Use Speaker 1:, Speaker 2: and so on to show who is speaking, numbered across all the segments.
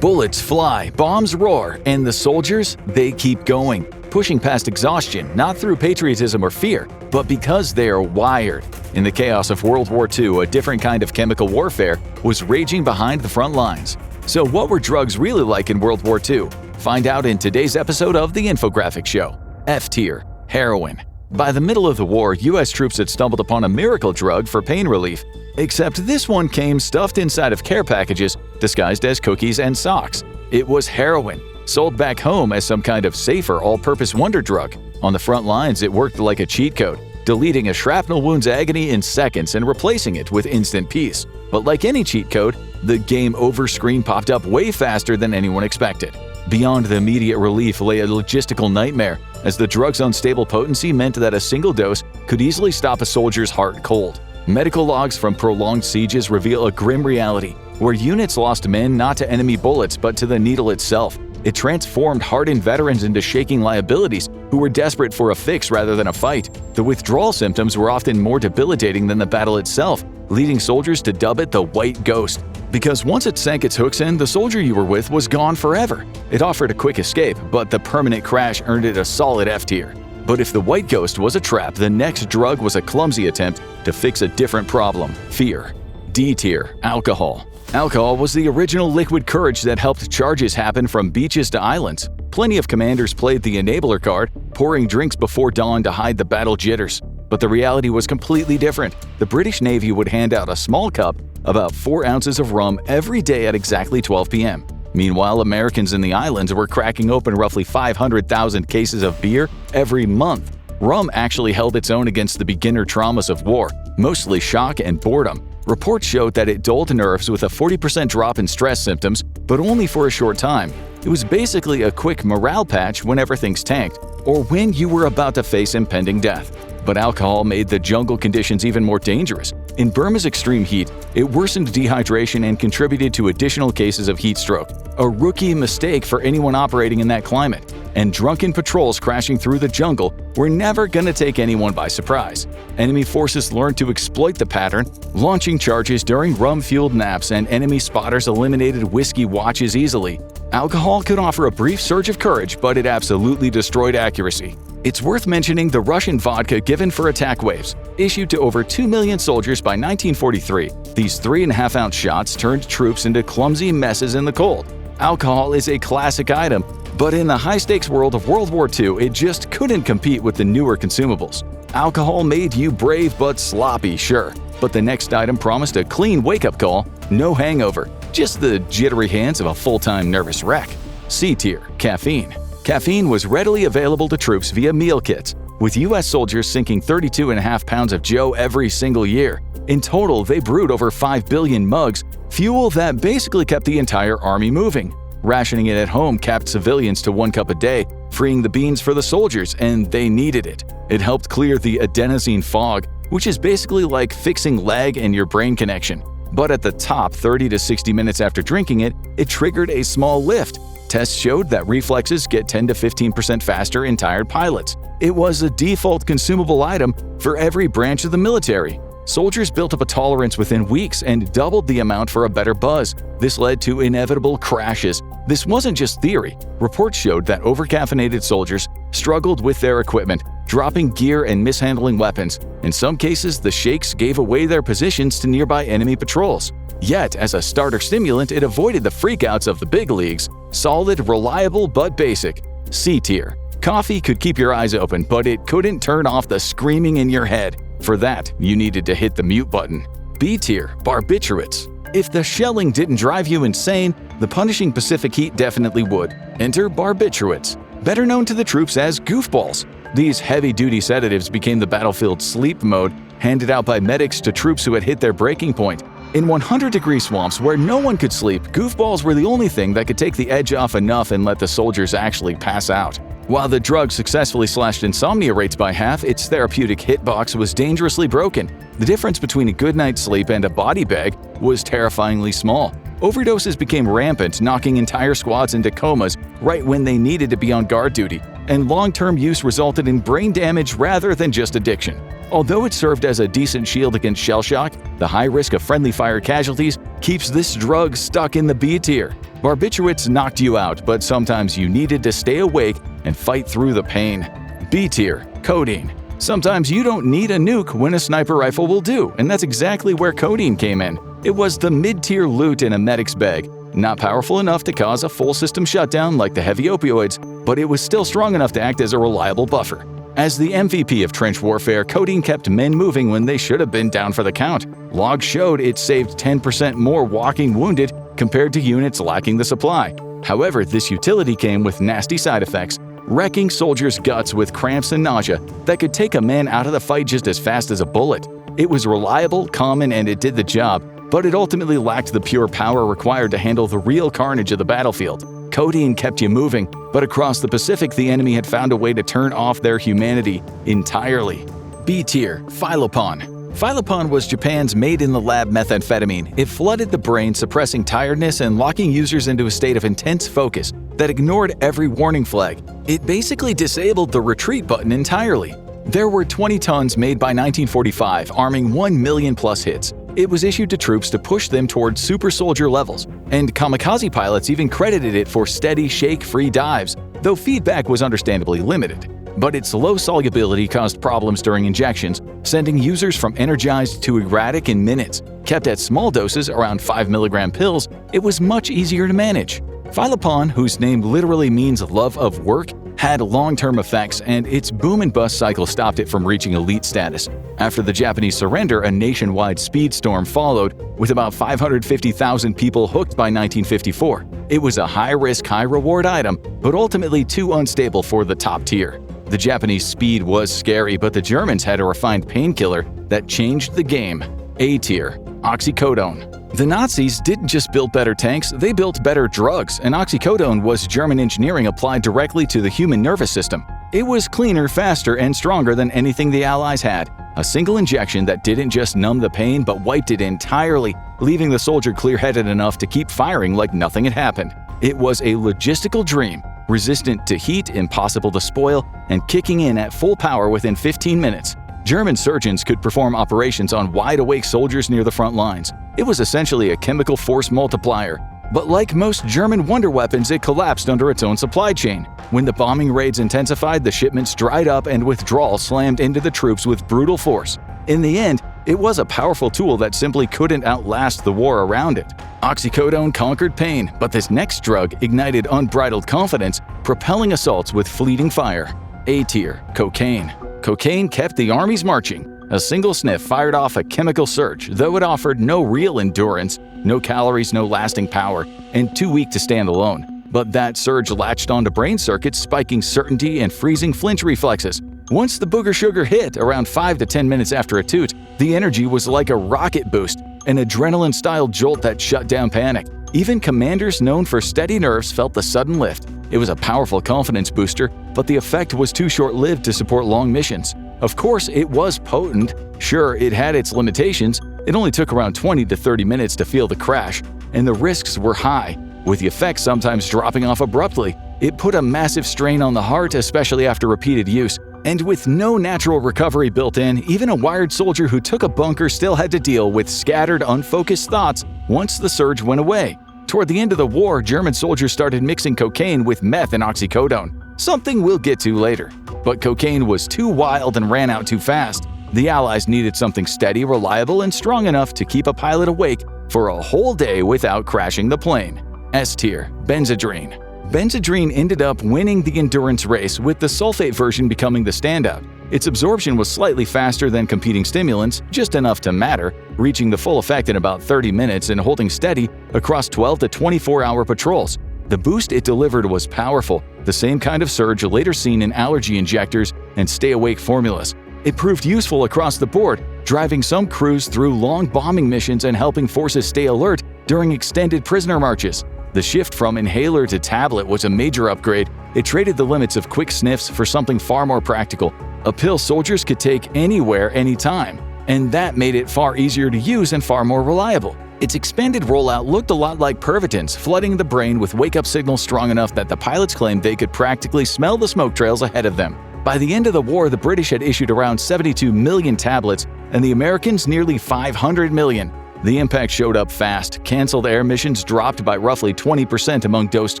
Speaker 1: Bullets fly, bombs roar, and the soldiers, they keep going, pushing past exhaustion, not through patriotism or fear, but because they are wired. In the chaos of World War II, a different kind of chemical warfare was raging behind the front lines. So what were drugs really like in World War II? Find out in today's episode of The Infographic Show. F tier, heroin. By the middle of the war, US troops had stumbled upon a miracle drug for pain relief. Except this one came stuffed inside of care packages, disguised as cookies and socks. It was heroin, sold back home as some kind of safer all-purpose wonder drug. On the front lines, it worked like a cheat code, deleting a shrapnel wound's agony in seconds and replacing it with instant peace. But like any cheat code, the game over screen popped up way faster than anyone expected. Beyond the immediate relief lay a logistical nightmare, as the drug's unstable potency meant that a single dose could easily stop a soldier's heart cold. Medical logs from prolonged sieges reveal a grim reality, where units lost men not to enemy bullets but to the needle itself. It transformed hardened veterans into shaking liabilities who were desperate for a fix rather than a fight. The withdrawal symptoms were often more debilitating than the battle itself, leading soldiers to dub it the White Ghost. Because once it sank its hooks in, the soldier you were with was gone forever. It offered a quick escape, but the permanent crash earned it a solid F tier. But if the White Ghost was a trap, the next drug was a clumsy attempt to fix a different problem: fear. D tier, alcohol. Alcohol was the original liquid courage that helped charges happen from beaches to islands. Plenty of commanders played the enabler card, pouring drinks before dawn to hide the battle jitters. But the reality was completely different. The British Navy would hand out a small cup, about 4 ounces of rum, every day at exactly 12 p.m. Meanwhile, Americans in the islands were cracking open roughly 500,000 cases of beer every month. Rum actually held its own against the beginner traumas of war, mostly shock and boredom. Reports showed that it dulled nerves with a 40% drop in stress symptoms, but only for a short time. It was basically a quick morale patch whenever things tanked, or when you were about to face impending death. But alcohol made the jungle conditions even more dangerous. In Burma's extreme heat, it worsened dehydration and contributed to additional cases of heat stroke, a rookie mistake for anyone operating in that climate. And drunken patrols crashing through the jungle were never gonna take anyone by surprise. Enemy forces learned to exploit the pattern, launching charges during rum-fueled naps, and enemy spotters eliminated whiskey watches easily. Alcohol could offer a brief surge of courage, but it absolutely destroyed accuracy. It's worth mentioning the Russian vodka given for attack waves. Issued to over 2 million soldiers by 1943, these 3.5-ounce shots turned troops into clumsy messes in the cold. Alcohol is a classic item, but in the high-stakes world of World War II, it just couldn't compete with the newer consumables. Alcohol made you brave but sloppy, sure, but the next item promised a clean wake-up call, no hangover, just the jittery hands of a full-time nervous wreck. C tier, caffeine. Caffeine was readily available to troops via meal kits, with US soldiers sinking 32.5 pounds of Joe every single year. In total, they brewed over 5 billion mugs, fuel that basically kept the entire army moving. Rationing it at home capped civilians to 1 cup a day, freeing the beans for the soldiers, and they needed it. It helped clear the adenosine fog, which is basically like fixing lag in your brain connection. But at the top, 30 to 60 minutes after drinking it, it triggered a small lift. Tests showed that reflexes get 10 to 15% faster in tired pilots. It was a default consumable item for every branch of the military. Soldiers built up a tolerance within weeks and doubled the amount for a better buzz. This led to inevitable crashes. This wasn't just theory. Reports showed that overcaffeinated soldiers struggled with their equipment, dropping gear and mishandling weapons. In some cases, the sheiks gave away their positions to nearby enemy patrols. Yet, as a starter stimulant, it avoided the freakouts of the big leagues. Solid, reliable, but basic. C tier. Coffee could keep your eyes open, but it couldn't turn off the screaming in your head. For that, you needed to hit the mute button. B tier, barbiturates. If the shelling didn't drive you insane, the punishing Pacific heat definitely would. Enter barbiturates, better known to the troops as goofballs. These heavy-duty sedatives became the battlefield sleep mode, handed out by medics to troops who had hit their breaking point. In 100-degree swamps where no one could sleep, goofballs were the only thing that could take the edge off enough and let the soldiers actually pass out. While the drug successfully slashed insomnia rates by half, its therapeutic hitbox was dangerously broken. The difference between a good night's sleep and a body bag was terrifyingly small. Overdoses became rampant, knocking entire squads into comas right when they needed to be on guard duty. and long-term use resulted in brain damage rather than just addiction. Although it served as a decent shield against shell shock, the high risk of friendly fire casualties keeps this drug stuck in the B tier. Barbiturates knocked you out, but sometimes you needed to stay awake and fight through the pain. B tier, codeine. Sometimes you don't need a nuke when a sniper rifle will do, and that's exactly where codeine came in. It was the mid-tier loot in a medic's bag. Not powerful enough to cause a full system shutdown like the heavy opioids, but it was still strong enough to act as a reliable buffer. As the MVP of trench warfare, codeine kept men moving when they should have been down for the count. Logs showed it saved 10% more walking wounded compared to units lacking the supply. However, this utility came with nasty side effects, wrecking soldiers' guts with cramps and nausea that could take a man out of the fight just as fast as a bullet. It was reliable, common, and it did the job, but it ultimately lacked the pure power required to handle the real carnage of the battlefield. Codeine kept you moving, but across the Pacific the enemy had found a way to turn off their humanity entirely. B tier, Philopon. Philopon was Japan's made-in-the-lab methamphetamine. It flooded the brain, suppressing tiredness and locking users into a state of intense focus that ignored every warning flag. It basically disabled the retreat button entirely. There were 20 tons made by 1945, arming 1 million plus hits. It was issued to troops to push them toward super soldier levels, and kamikaze pilots even credited it for steady, shake-free dives, though feedback was understandably limited. But its low solubility caused problems during injections, sending users from energized to erratic in minutes. Kept at small doses, around 5 milligram pills, it was much easier to manage. Philopon, whose name literally means love of work, had long-term effects, and its boom and bust cycle stopped it from reaching elite status. After the Japanese surrender, a nationwide speed storm followed, with about 550,000 people hooked by 1954. It was a high-risk, high-reward item, but ultimately too unstable for the top tier. The Japanese speed was scary, but the Germans had a refined painkiller that changed the game. A tier, Oxycodone. The Nazis didn't just build better tanks, they built better drugs, and oxycodone was German engineering applied directly to the human nervous system. It was cleaner, faster, and stronger than anything the Allies had. A single injection that didn't just numb the pain but wiped it entirely, leaving the soldier clear-headed enough to keep firing like nothing had happened. It was a logistical dream, resistant to heat, impossible to spoil, and kicking in at full power within 15 minutes. German surgeons could perform operations on wide-awake soldiers near the front lines. It was essentially a chemical force multiplier. But like most German wonder weapons, it collapsed under its own supply chain. When the bombing raids intensified, the shipments dried up and withdrawal slammed into the troops with brutal force. In the end, it was a powerful tool that simply couldn't outlast the war around it. Oxycodone conquered pain, but this next drug ignited unbridled confidence, propelling assaults with fleeting fire. A tier, cocaine. Cocaine kept the armies marching. A single sniff fired off a chemical surge, though it offered no real endurance, no calories, no lasting power, and too weak to stand alone. But that surge latched onto brain circuits, spiking certainty and freezing flinch reflexes. Once the booger sugar hit, around 5 to 10 minutes after a toot, the energy was like a rocket boost, an adrenaline-style jolt that shut down panic. Even commanders known for steady nerves felt the sudden lift. It was a powerful confidence booster, but the effect was too short-lived to support long missions. Of course, it was potent. Sure, it had its limitations. It only took around 20 to 30 minutes to feel the crash, and the risks were high, with the effects sometimes dropping off abruptly. It put a massive strain on the heart, especially after repeated use. And with no natural recovery built in, even a wired soldier who took a bunker still had to deal with scattered, unfocused thoughts once the surge went away. Toward the end of the war, German soldiers started mixing cocaine with meth and oxycodone, something we'll get to later. But cocaine was too wild and ran out too fast. The Allies needed something steady, reliable, and strong enough to keep a pilot awake for a whole day without crashing the plane. S tier, Benzedrine. Benzedrine ended up winning the endurance race, with the sulfate version becoming the standout. Its absorption was slightly faster than competing stimulants, just enough to matter, reaching the full effect in about 30 minutes and holding steady across 12 to 24-hour patrols. The boost it delivered was powerful, the same kind of surge later seen in allergy injectors and stay-awake formulas. It proved useful across the board, driving some crews through long bombing missions and helping forces stay alert during extended prisoner marches. The shift from inhaler to tablet was a major upgrade. It traded the limits of quick sniffs for something far more practical, a pill soldiers could take anywhere, anytime, and that made it far easier to use and far more reliable. Its expanded rollout looked a lot like Pervitin's, flooding the brain with wake-up signals strong enough that the pilots claimed they could practically smell the smoke trails ahead of them. By the end of the war, the British had issued around 72 million tablets, and the Americans nearly 500 million. The impact showed up fast. Cancelled air missions dropped by roughly 20% among dosed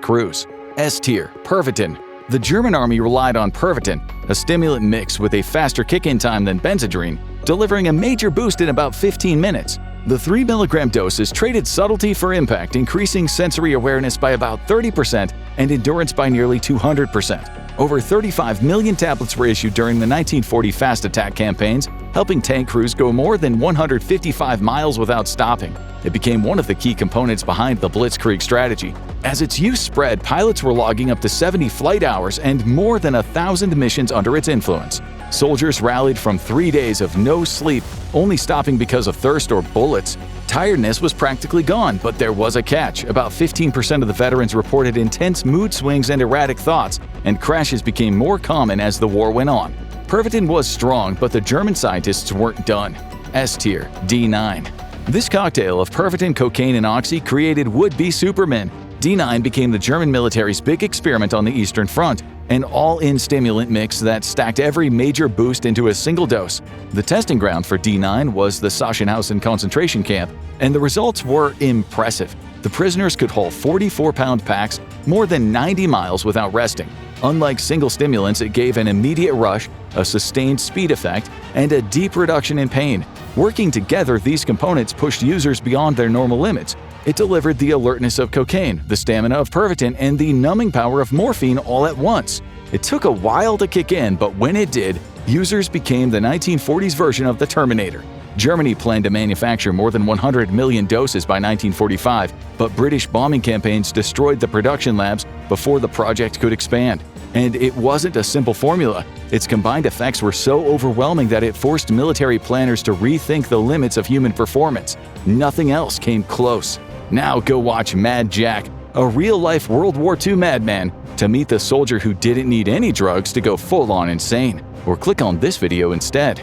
Speaker 1: crews. S tier, Pervitin. The German army relied on Pervitin, a stimulant mix with a faster kick-in time than Benzedrine, delivering a major boost in about 15 minutes. The 3 mg doses traded subtlety for impact, increasing sensory awareness by about 30% and endurance by nearly 200%. Over 35 million tablets were issued during the 1940 fast attack campaigns, helping tank crews go more than 155 miles without stopping. It became one of the key components behind the Blitzkrieg strategy. As its use spread, pilots were logging up to 70 flight hours and more than 1,000 missions under its influence. Soldiers rallied from 3 days of no sleep, only stopping because of thirst or bullets. Tiredness was practically gone, but there was a catch. About 15% of the veterans reported intense mood swings and erratic thoughts, and crashes became more common as the war went on. Pervitin was strong, but the German scientists weren't done. S tier, D9. This cocktail of Pervitin, cocaine, and oxy created would-be supermen. D9 became the German military's big experiment on the Eastern Front, an all-in stimulant mix that stacked every major boost into a single dose. The testing ground for D9 was the Sachsenhausen concentration camp, and the results were impressive. The prisoners could haul 44-pound packs more than 90 miles without resting. Unlike single stimulants, it gave an immediate rush, a sustained speed effect, and a deep reduction in pain. Working together, these components pushed users beyond their normal limits. It delivered the alertness of cocaine, the stamina of Pervitin, and the numbing power of morphine all at once. It took a while to kick in, but when it did, users became the 1940s version of the Terminator. Germany planned to manufacture more than 100 million doses by 1945, but British bombing campaigns destroyed the production labs before the project could expand. And it wasn't a simple formula. Its combined effects were so overwhelming that it forced military planners to rethink the limits of human performance. Nothing else came close. Now go watch Mad Jack, a real-life World War II madman, to meet the soldier who didn't need any drugs to go full-on insane. Or click on this video instead.